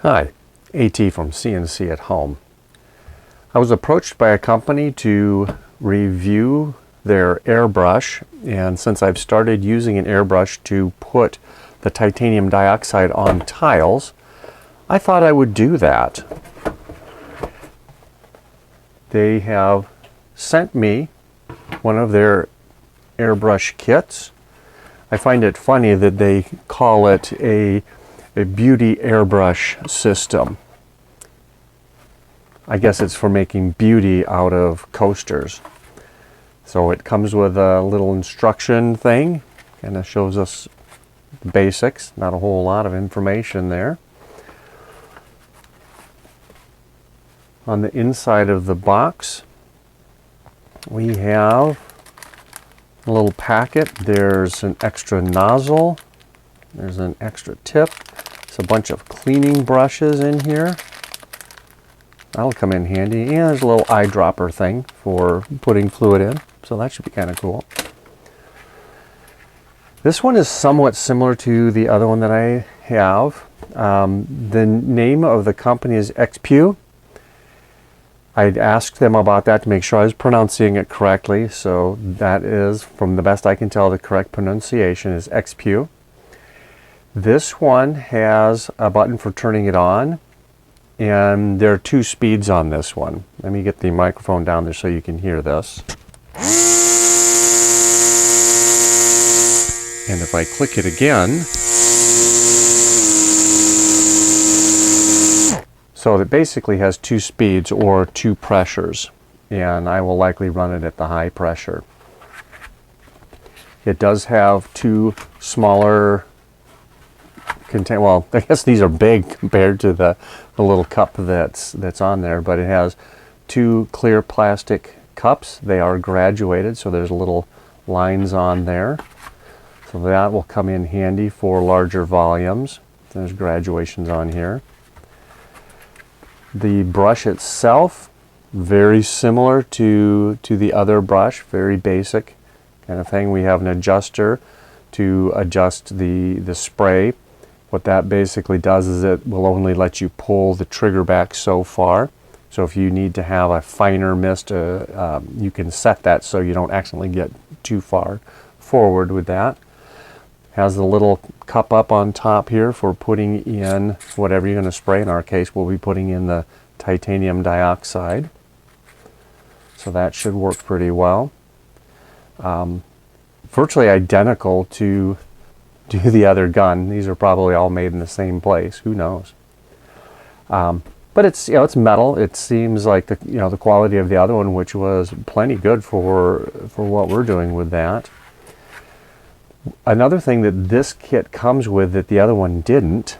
Hi, AT from CNC at Home. I was approached by a company to review their airbrush, and since I've started using an airbrush to put the titanium dioxide on tiles, I thought I would do that. They have sent me one of their airbrush kits. I find it funny that they call it a beauty airbrush system. I guess it's for making beauty out of coasters. So it comes with a little instruction thing, and it shows us the basics, not a whole lot of information there. On the inside of the box, we have a little packet. There's an extra nozzle. There's an extra tip. There's a bunch of cleaning brushes in here. That'll come in handy. And there's a little eyedropper thing for putting fluid in. So that should be kind of cool. This one is somewhat similar to the other one that I have. The name of the company is XPEOO. I'd asked them about that to make sure I was pronouncing it correctly. So that is, from the best I can tell, the correct pronunciation is XPEOO. This one has a button for turning it on, and there are 2 speeds on this one. Let me get the microphone down there so you can hear this. And if I click it again, so it basically has 2 speeds or 2 pressures, and I will likely run it at the high pressure. It does have 2 smaller well, I guess these are big compared to the little cup that's on there, but it has 2 clear plastic cups. They are graduated, so there's little lines on there. So that will come in handy for larger volumes. There's graduations on here. The brush itself, very similar to the other brush, very basic kind of thing. We have an adjuster to adjust the spray. What that basically does is it will only let you pull the trigger back so far. So if you need to have a finer mist, you can set that so you don't accidentally get too far forward with that. Has the little cup up on top here for putting in whatever you're going to spray. In our case, we'll be putting in the titanium dioxide. So that should work pretty well. Virtually identical to the other gun. These are probably all made in the same place. Who knows? But it's, it's metal. It seems like the quality of the other one, which was plenty good for what we're doing with that. Another thing that this kit comes with that the other one didn't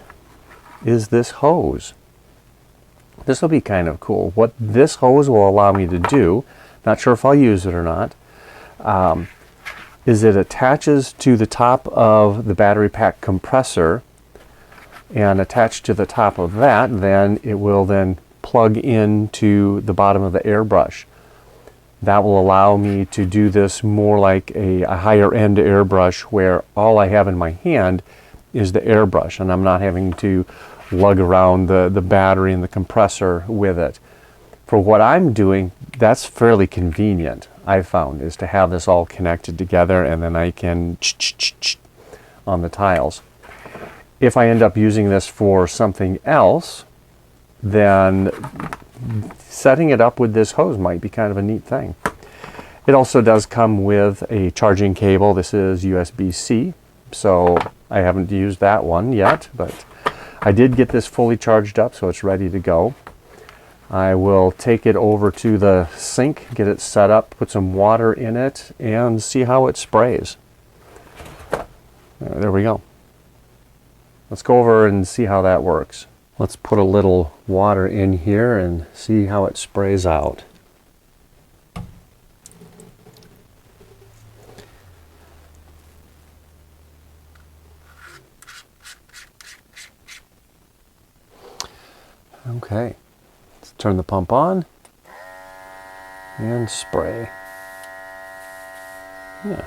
is this hose. This will be kind of cool. What this hose will allow me to do, not sure if I'll use it or not, is it attaches to the top of the battery pack compressor, and attached to the top of that, then it will then plug into the bottom of the airbrush. That will allow me to do this more like a higher end airbrush, where all I have in my hand is the airbrush and I'm not having to lug around the battery and the compressor with it. For what I'm doing, that's fairly convenient, I've found, is to have this all connected together, and then I can on the tiles. If I end up using this for something else, then setting it up with this hose might be kind of a neat thing. It also does come with a charging cable. This is USB-C, so I haven't used that one yet, but I did get this fully charged up, so it's ready to go. I will take it over to the sink, get it set up, put some water in it, and see how it sprays. There we go. Let's go over and see how that works. Let's put a little water in here and see how it sprays out. Okay. Turn the pump on and spray. Yeah.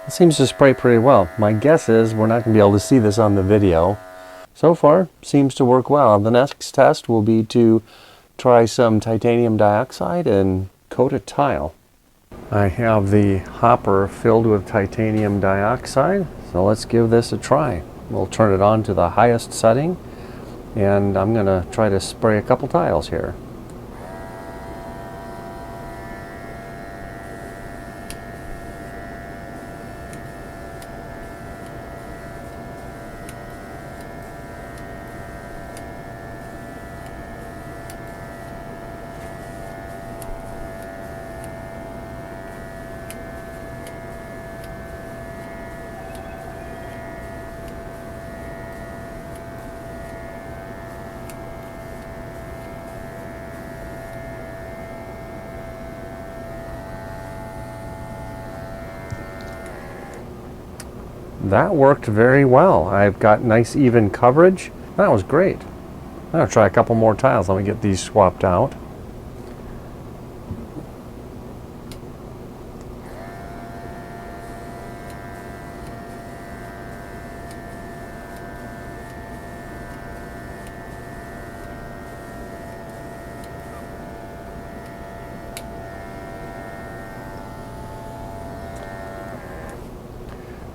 It seems to spray pretty well. My guess is we're not going to be able to see this on the video. So far, seems to work well. The next test will be to try some titanium dioxide and coat a tile. I have the hopper filled with titanium dioxide, so let's give this a try. We'll turn it on to the highest setting, and I'm going to try to spray a couple tiles here. That worked very well. I've got nice even coverage. That was great. I'm going to try a couple more tiles. Let me get these swapped out.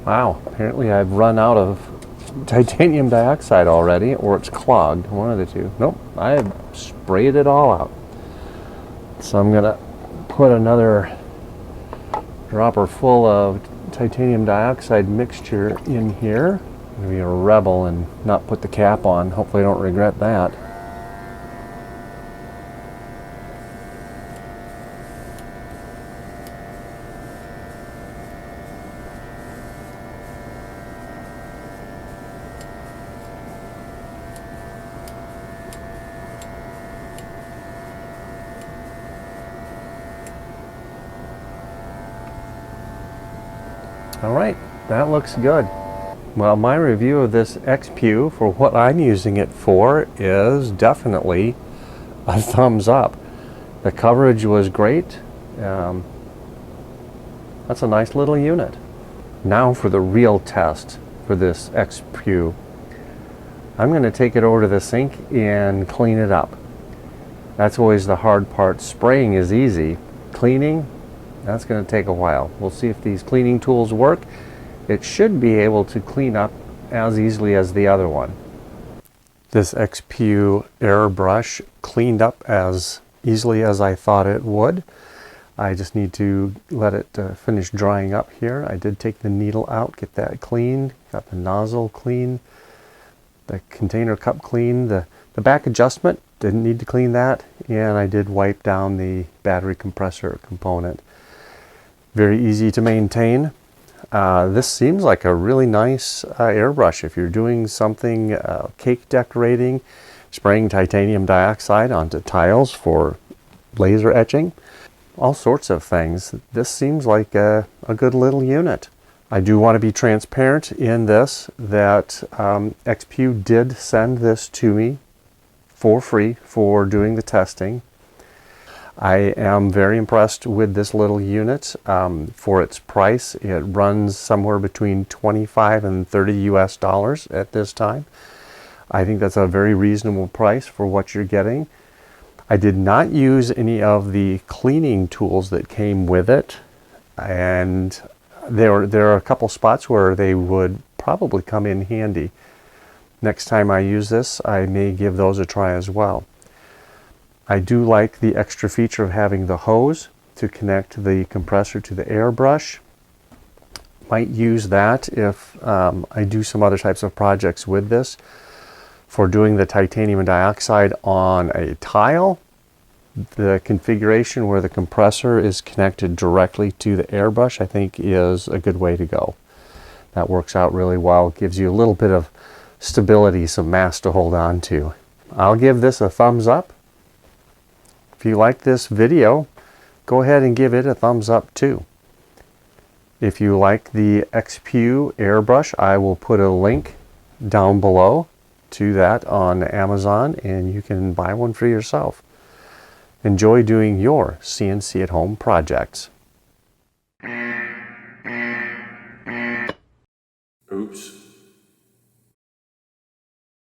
Wow, apparently I've run out of titanium dioxide already, or it's clogged, one of the two. Nope, I have sprayed it all out. So I'm going to put another dropper full of titanium dioxide mixture in here. I'm going to be a rebel and not put the cap on. Hopefully I don't regret that. All right, that looks good. Well, my review of this XPEOO for what I'm using it for is definitely a thumbs up. The coverage was great. That's a nice little unit. Now for the real test for this XPEOO. I'm going to take it over to the sink and clean it up. That's always the hard part. Spraying is easy. Cleaning, that's going to take a while. We'll see if these cleaning tools work. It should be able to clean up as easily as the other one. This XPEOO AirBrush cleaned up as easily as I thought it would. I just need to let it finish drying up here. I did take the needle out, get that cleaned, got the nozzle clean, the container cup clean, the back adjustment, didn't need to clean that, and I did wipe down the battery compressor component. Very easy to maintain. This seems like a really nice airbrush if you're doing something cake decorating, spraying titanium dioxide onto tiles for laser etching, all sorts of things. This seems like a good little unit. I do want to be transparent in this that XPEOO did send this to me for free for doing the testing. I am very impressed with this little unit. For its price, it runs somewhere between 25 and 30 US dollars at this time. I think that's a very reasonable price for what you're getting. I did not use any of the cleaning tools that came with it, and there are a couple spots where they would probably come in handy. Next time I use this, I may give those a try as well. I do like the extra feature of having the hose to connect the compressor to the airbrush. Might use that if I do some other types of projects with this. For doing the titanium dioxide on a tile, the configuration where the compressor is connected directly to the airbrush, I think, is a good way to go. That works out really well. Gives you a little bit of stability, some mass to hold on to. I'll give this a thumbs up. If you like this video, go ahead and give it a thumbs up too. If you like the XPEOO airbrush, I will put a link down below to that on Amazon, and you can buy one for yourself. Enjoy doing your CNC at home projects. groups